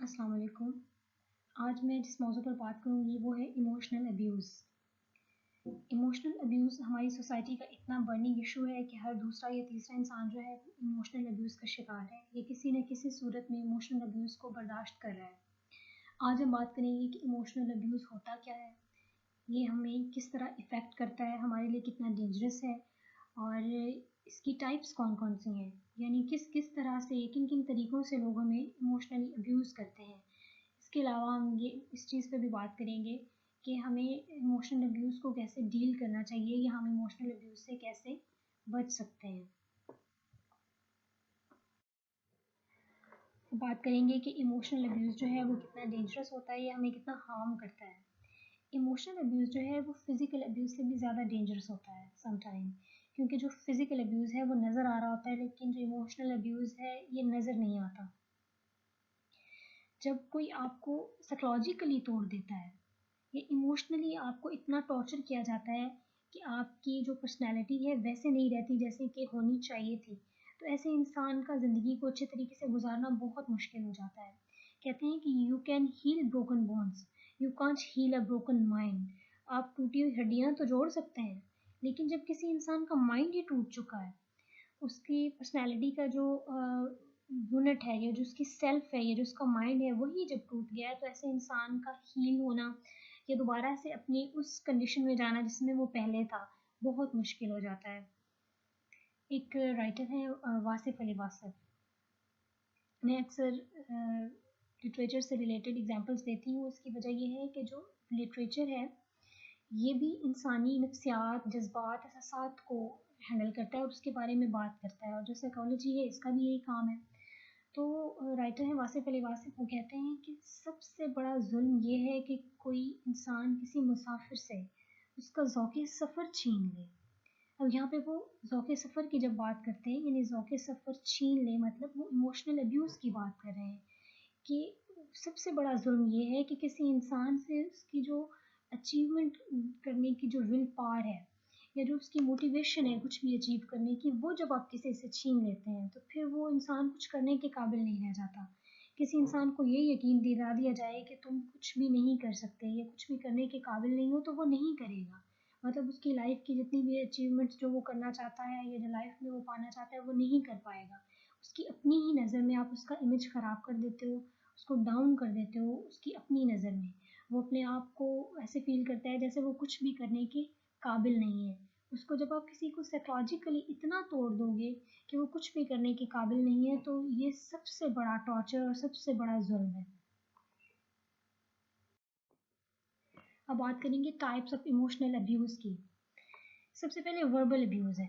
अस्सलाम वालेकुम। आज मैं जिस मौजू पर बात करूँगी वो है इमोशनल अब्यूज़। इमोशनल अब्यूज़ हमारी सोसाइटी का इतना बर्निंग इशू है कि हर दूसरा या तीसरा इंसान जो है वो इमोशनल अब्यूज़ का शिकार है या किसी न किसी सूरत में इमोशनल अब्यूज़ को बर्दाश्त कर रहा है। आज हम बात करेंगे कि इमोशनल अब्यूज़ होता क्या है, ये हमें किस तरह इफ़ेक्ट करता है, हमारे लिए कितना डेंजरस है और इसकी टाइप्स कौन-कौन सी हैं, यानी किस-किस तरह से, किन-किन तरीकों से लोग हमें इमोशनली अब्यूज़ करते हैं। इसके अलावा हम ये इस चीज़ पे भी बात करेंगे कि हमें इमोशनल अब्यूज़ को कैसे डील करना चाहिए या हम इमोशनल अब्यूज़ से कैसे बच सकते हैं। तो बात करेंगे कि इमोशनल अब्यूज़ जो है वो कितना डेंजरस होता है या हमें कितना हार्म करता है। इमोशनल अब्यूज़ जो है वो फ़िज़िकल अब्यूज़ से भी ज़्यादा डेंजरस होता है समटाइम, क्योंकि जो फ़िज़िकल अब्यूज़ है वो नज़र आ रहा होता है लेकिन जो इमोशनल अब्यूज़ है ये नज़र नहीं आता। जब कोई आपको साइकोलॉजिकली तोड़ देता है या इमोशनली आपको इतना टॉर्चर किया जाता है कि आपकी जो पर्सनैलिटी है वैसे नहीं रहती जैसे कि होनी चाहिए थी, तो ऐसे इंसान का ज़िंदगी को अच्छे तरीके से गुजारना बहुत मुश्किल हो जाता है। कहते हैं कि you can heal broken bones, you can't heal a broken mind. आप टूटी हुई हड्डियाँ तो जोड़ सकते हैं, लेकिन जब किसी इंसान का माइंड ही टूट चुका है, उसकी पर्सनैलिटी का जो यूनिट है या जो उसकी सेल्फ है या जो उसका माइंड है वही जब टूट गया है, तो ऐसे इंसान का हील होना या दोबारा से अपनी उस कंडीशन में जाना जिसमें वो पहले था, बहुत मुश्किल हो जाता है। एक राइटर हैं वासिफ़ अली वासफ़। मैं अक्सर लिटरेचर से रिलेटेड एग्ज़ाम्पल्स देती हूँ, उसकी वजह ये है कि जो लिटरेचर है, ये भी इंसानी नफ्सियात, जज़्बात, एहसासात को हैंडल करता है और उसके बारे में बात करता है और जो साइकोलॉजी है इसका भी यही काम है। तो राइटर हैं वासिफ़ अली वासफ़, वो कहते हैं कि सबसे बड़ा ज़ुल्म ये है कि कोई इंसान किसी मुसाफ़िर से उसका ज़ौक़ सफ़र छीन ले। अब यहाँ पे वो ज़ौक़ सफ़र की जब बात करते हैं यानी ज़ौक़ सफ़र छीन ले मतलब वो इमोशनल अब्यूज़ की बात कर रहे हैं कि सबसे बड़ा ज़ुल्म ये है कि किसी इंसान से उसकी जो अचीवमेंट करने की जो विल पावर है या जो उसकी मोटिवेशन है कुछ भी अचीव करने की, वो जब आप किसी से छीन लेते हैं तो फिर वो इंसान कुछ करने के काबिल नहीं रह जाता। किसी इंसान को ये यकीन दिला दिया जाए कि तुम कुछ भी नहीं कर सकते या कुछ भी करने के काबिल नहीं हो, तो वो नहीं करेगा। मतलब उसकी लाइफ की जितनी भी अचीवमेंट्स जो वो करना चाहता है या जो लाइफ में वो पाना चाहता है वो नहीं कर पाएगा। उसकी अपनी ही नज़र में आप उसका इमेज ख़राब कर देते हो, उसको डाउन कर देते हो उसकी अपनी नज़र में। वो अपने आप को ऐसे फ़ील करता है जैसे वो कुछ भी करने के काबिल नहीं है। उसको जब आप किसी को साइकोलॉजिकली इतना तोड़ दोगे कि वो कुछ भी करने के काबिल नहीं है, तो ये सबसे बड़ा टॉर्चर और सबसे बड़ा ज़ुल्म है। अब बात करेंगे टाइप्स ऑफ इमोशनल अब्यूज़ की। सबसे पहले वर्बल अब्यूज़ है।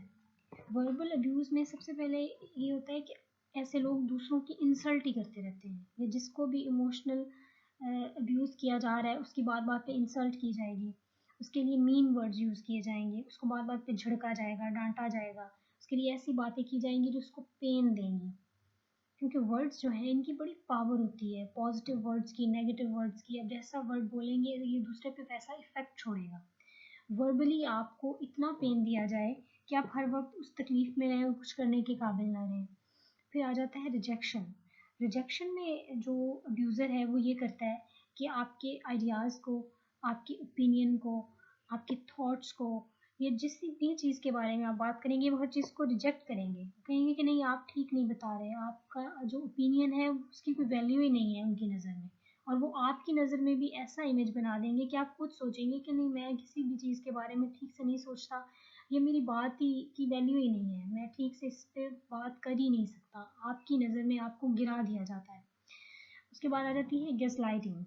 वर्बल अब्यूज़ में सबसे पहले ये होता है कि ऐसे लोग दूसरों की इंसल्ट ही करते रहते हैं या जिसको भी इमोशनल अब्यूज़ किया जा रहा है उसकी बात-बात पे इंसल्ट की जाएगी। उसके लिए मीन वर्ड्स यूज़ किए जाएँगे, उसको बात-बात पे झिड़का जाएगा, डाँटा जाएगा। उसके लिए ऐसी बातें की जाएँगी जो उसको पेन देंगी। क्योंकि वर्ड्स जो हैं इनकी बड़ी पावर होती है, पॉज़िटिव वर्ड्स की, नेगेटिव वर्ड्स की। अब जैसा वर्ड बोलेंगे ये दूसरे पे वैसा इफ़ेक्ट छोड़ेगा। वर्बली आपको इतना पेन दिया जाए कि आप हर वक़्त उस तकलीफ़ में रहें और कुछ करने के काबिल ना रहें। फिर आ जाता है रिजेक्शन। रिजेक्शन में जो अब्यूज़र है वो ये करता है कि आपके आइडियाज़ को, आपके ओपिनियन को, आपके थॉट्स को या जिस भी चीज़ के बारे में आप बात करेंगे वो हर चीज़ को रिजेक्ट करेंगे। कहेंगे कि नहीं आप ठीक नहीं बता रहे, आपका जो ओपिनियन है उसकी कोई वैल्यू ही नहीं है उनकी नज़र में। और वो आपकी नज़र में भी ऐसा इमेज बना देंगे कि आप खुद सोचेंगे कि नहीं मैं किसी भी चीज़ के बारे में ठीक से नहीं सोचता, ये मेरी बात ही की वैल्यू ही नहीं है, मैं ठीक से इस पे बात कर ही नहीं सकता। आपकी नज़र में आपको गिरा दिया जाता है। उसके बाद आ जाती है गैसलाइटिंग।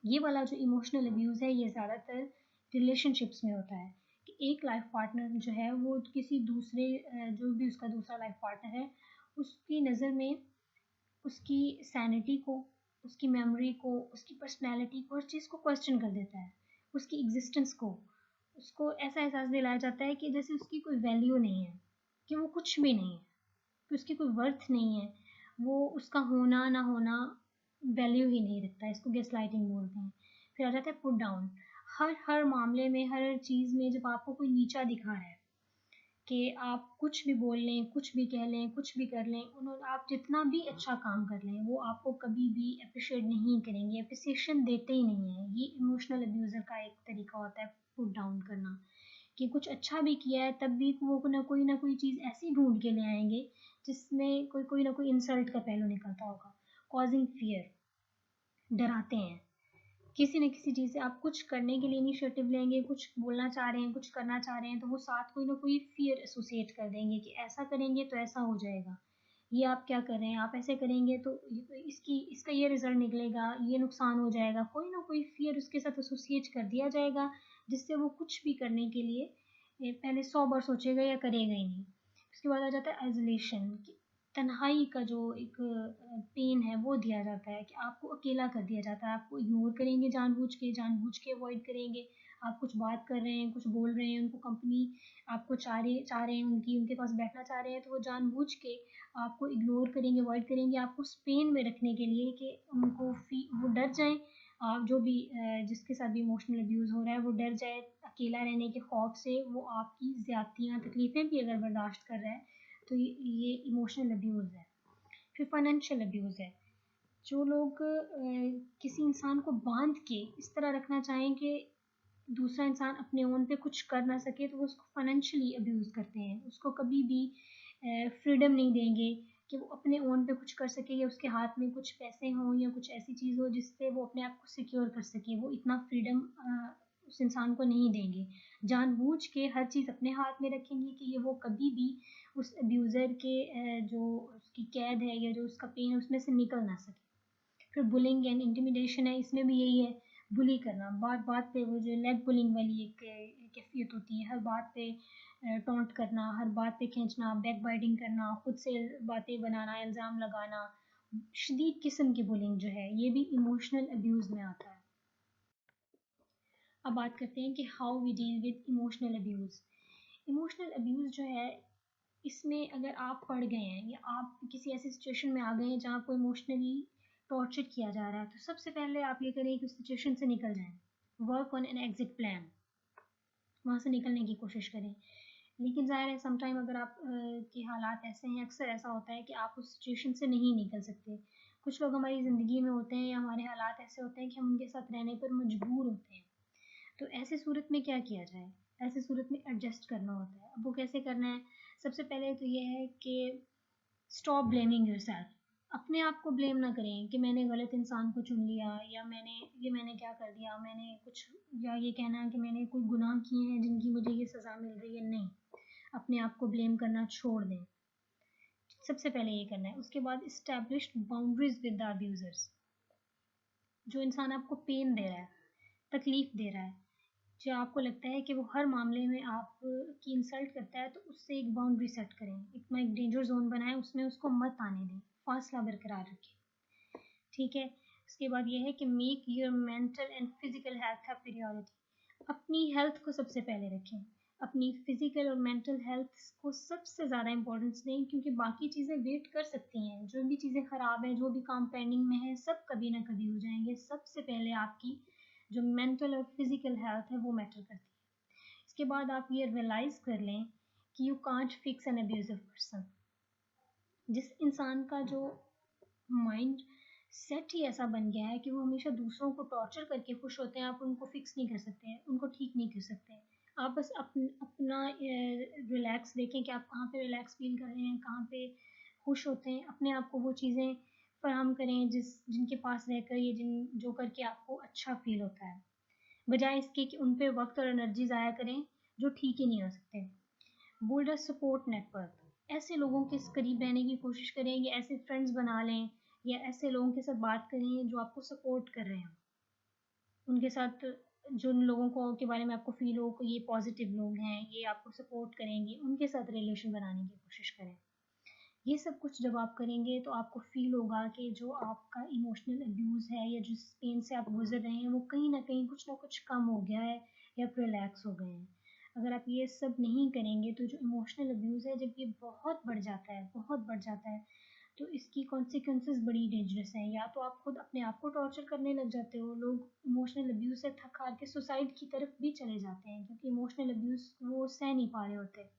ये वाला जो इमोशनल अब्यूज़ है ये ज़्यादातर रिलेशनशिप्स में होता है कि एक लाइफ पार्टनर जो है वो किसी दूसरे जो भी उसका दूसरा लाइफ पार्टनर है उसकी नज़र में उसकी सैनिटी को, उसकी मेमोरी को, उसकी पर्सनैलिटी को, हर चीज़ को क्वेश्चन कर देता है। उसकी एग्ज़िस्टेंस को, उसको ऐसा एहसास दिलाया जाता है कि जैसे उसकी कोई वैल्यू नहीं है, कि वो कुछ भी नहीं है, कि उसकी कोई वर्थ नहीं है। वो उसका होना ना होना वैल्यू ही नहीं रखता है, इसको गैसलाइटिंग बोलते हैं। फिर आ जाता है पुट डाउन। हर मामले में, हर चीज़ में जब आपको कोई नीचा दिखा रहा है कि आप कुछ भी बोल लें, कुछ भी कह लें, कुछ भी कर लें, उन्होंने आप जितना भी अच्छा काम कर लें, वो आपको कभी भी अप्रिशिएट नहीं करेंगे, अप्रिसिएशन देते ही नहीं हैं। ये इमोशनल अब्यूज़र का एक तरीका होता है पुट डाउन करना, कि कुछ अच्छा भी किया है तब भी वो ना कोई चीज़ ऐसी ढूँढ के ले आएँगे, जिसमें कोई ना कोई इंसल्ट का पहलू निकलता होगा। कॉज़िंग फ़ियर, डराते हैं। किसी न किसी चीज़ से आप कुछ करने के लिए इनिशिएटिव लेंगे, कुछ बोलना चाह रहे हैं, कुछ करना चाह रहे हैं, तो वो साथ कोई ना कोई फ़ियर एसोसिएट कर देंगे कि ऐसा करेंगे तो ऐसा हो जाएगा। ये आप क्या कर रहे हैं? आप ऐसे करेंगे तो इसका ये रिज़ल्ट निकलेगा, ये नुकसान हो जाएगा। कोई ना कोई फ़ियर उसके साथ एसोसिएट कर दिया जाएगा, जिससे वो कुछ भी करने के लिए पहले 100 बार सोचेगा या करेगा ही नहीं। उसके बाद आ जाता है आइसोलेशन, कि तन्हाई का जो एक पेन है वो दिया जाता है, कि आपको अकेला कर दिया जाता है। आपको इग्नोर करेंगे जानबूझ के अवॉइड करेंगे। आप कुछ बात कर रहे हैं, कुछ बोल रहे हैं, उनको कंपनी आपको चाह रहे हैं उनके पास बैठना चाह रहे हैं, तो वो जानबूझ के आपको इग्नोर करेंगे, अवॉइड करेंगे, आपको उस पेन में रखने के लिए कि वो डर जाएँ। आप जो भी जिसके साथ भी इमोशनल अब्यूज़ हो रहा है, वो डर जाए, अकेला रहने के खौफ से वो आपकी ज़्यादतियाँ, तकलीफ़ें भी अगर बर्दाश्त कर रहा है, तो ये इमोशनल अब्यूज़ है। फिर फाइनेंशियल अब्यूज़ है। जो लोग किसी इंसान को बाँध के इस तरह रखना चाहें कि दूसरा इंसान अपने ओन पे कुछ कर ना सके, तो वो उसको फाइनेंशियली अब्यूज़ करते हैं। उसको कभी भी फ्रीडम नहीं देंगे कि वो अपने ओन पे कुछ कर सके, या उसके हाथ में कुछ पैसे हों या कुछ ऐसी चीज़ हो जिससे वो अपने आप को सिक्योर कर सके। वो इतना फ्रीडम उस इंसान को नहीं देंगे। जानबूझ के हर चीज़ अपने हाथ में रखेंगे कि ये वो कभी भी उस अब्यूज़र के जो उसकी कैद है या जो उसका पेन है उसमें से निकल ना सके। फिर बुलिंग एंड इंटिमिडेशन है, इसमें भी यही है, बुली करना, बात बात पे वो जो लेग बुलिंग वाली एक कैफियत होती है, हर बात पे टॉन्ट करना, हर बात पे खींचना, बैक बाइटिंग करना, खुद से बातें बनाना, इल्ज़ाम लगाना। शदीद किस्म की बुलिंग जो है, ये भी इमोशनल अब्यूज़ में आता है। अब बात करते हैं कि how we deal with emotional abuse. Emotional abuse जो है, इसमें अगर आप पड़ गए हैं या आप किसी ऐसी सिचुएशन में आ गए हैं जहाँ आपको इमोशनली टॉर्चर किया जा रहा है, तो सबसे पहले आप ये करें कि उस सिचुएशन से निकल जाएं। Work on an exit plan, वहाँ से निकलने की कोशिश करें। लेकिन ज़ाहिर है समटाइम अगर आप के हालात ऐसे हैं, अक्सर ऐसा होता है कि आप उस सिचुएशन से नहीं निकल सकते। कुछ लोग हमारी ज़िंदगी में होते हैं या हमारे हालात ऐसे होते हैं कि हम उनके साथ रहने पर मजबूर होते हैं। तो ऐसी सूरत में क्या किया जाए? ऐसी सूरत में एडजस्ट करना होता है। अब वो कैसे करना है? सबसे पहले तो ये है कि स्टॉप ब्लेमिंग योरसेल्फ। अपने आप को ब्लेम ना करें कि मैंने गलत इंसान को चुन लिया, या मैंने क्या कर दिया, मैंने कुछ, या ये कहना कि मैंने कोई गुनाह किए हैं जिनकी मुझे ये सज़ा मिल रही है, नहीं। अपने आप को ब्लेम करना छोड़ दें। सबसे पहले ये करना है। उसके बाद establish boundaries with the abusers. जो इंसान आपको पेन दे रहा है, तकलीफ़ दे रहा है, जो आपको लगता है कि वो हर मामले में आपकी इंसल्ट करता है, तो उससे एक बाउंड्री सेट करें। इतना एक डेंजर ज़ोन बनाएँ, उसमें उसको मत आने दें, फासला बरकरार रखें, ठीक है? उसके बाद ये है कि make your mental and physical health a priority. अपनी हेल्थ को सबसे पहले रखें। अपनी फिज़िकल और मेंटल हेल्थ को सबसे ज़्यादा इम्पोर्टेंस दें, क्योंकि बाकी चीज़ें वेट कर सकती हैं। जो भी चीज़ें ख़राब हैं, जो भी काम पेंडिंग में है, सब कभी ना कभी हो जाएँगे। सबसे पहले आपकी जो मेंटल और फिज़िकल हेल्थ है, वो मैटर करती है। इसके बाद आप ये रियलाइज़ कर लें कि you can't fix N abusive person. जिस इंसान का जो माइंड सेट ही ऐसा बन गया है कि वो हमेशा दूसरों को टॉर्चर करके खुश होते हैं, आप उनको फिक्स नहीं कर सकते हैं, उनको ठीक नहीं कर सकते हैं। आप बस अपना रिलैक्स देखें कि आप कहाँ पे रिलैक्स फील कर रहे हैं, कहाँ पे खुश होते हैं। अपने आप को वो चीज़ें फराहम करें जिनके पास रहकर या जो करके आपको अच्छा फील होता है, बजाय इसके कि उन पे वक्त और एनर्जी ज़ाया करें जो ठीक ही नहीं हो सकते। Build a support network. ऐसे लोगों के करीब रहने की कोशिश करें, या ऐसे फ्रेंड्स बना लें, या ऐसे लोगों के साथ बात करें जो आपको सपोर्ट कर रहे हैं। उनके साथ जो उन लोगों को के बारे में आपको फ़ील हो कि ये पॉज़िटिव लोग हैं, ये आपको सपोर्ट करेंगे, उनके साथ रिलेशन बनाने की कोशिश करें। ये सब कुछ जब आप करेंगे तो आपको फ़ील होगा कि जो आपका इमोशनल अब्यूज़ है या जिस पेन से आप गुज़र रहे हैं, वो कहीं न कहीं कुछ न कुछ कम हो गया है, या आप रिलैक्स हो गए हैं। अगर आप ये सब नहीं करेंगे, तो जो इमोशनल अब्यूज़ है, जब ये बहुत बढ़ जाता है, तो इसकी कॉन्सिक्वेंसेस बड़ी डेंजरस हैं। या तो आप खुद अपने आप को टॉर्चर करने लग जाते हो, लोग इमोशनल अब्यूज़ से थक-हार के सुसाइड की तरफ भी चले जाते हैं, क्योंकि इमोशनल अब्यूज़ वो सह नहीं पा रहे होते।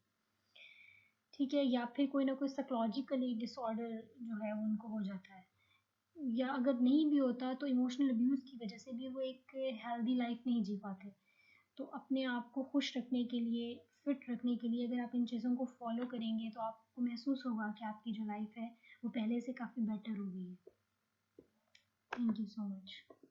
ठीक है, या फिर कोई ना कोई साइकोलॉजिकली डिसऑर्डर जो है वो उनको हो जाता है, या अगर नहीं भी होता तो इमोशनल अब्यूज़ की वजह से भी वो एक हेल्दी लाइफ नहीं जी पाते। तो अपने आप को खुश रखने के लिए, फिट रखने के लिए अगर आप इन चीज़ों को फॉलो करेंगे तो आपको महसूस होगा कि आपकी जो लाइफ है वो पहले से काफ़ी बेटर हो गई है। Thank you so much.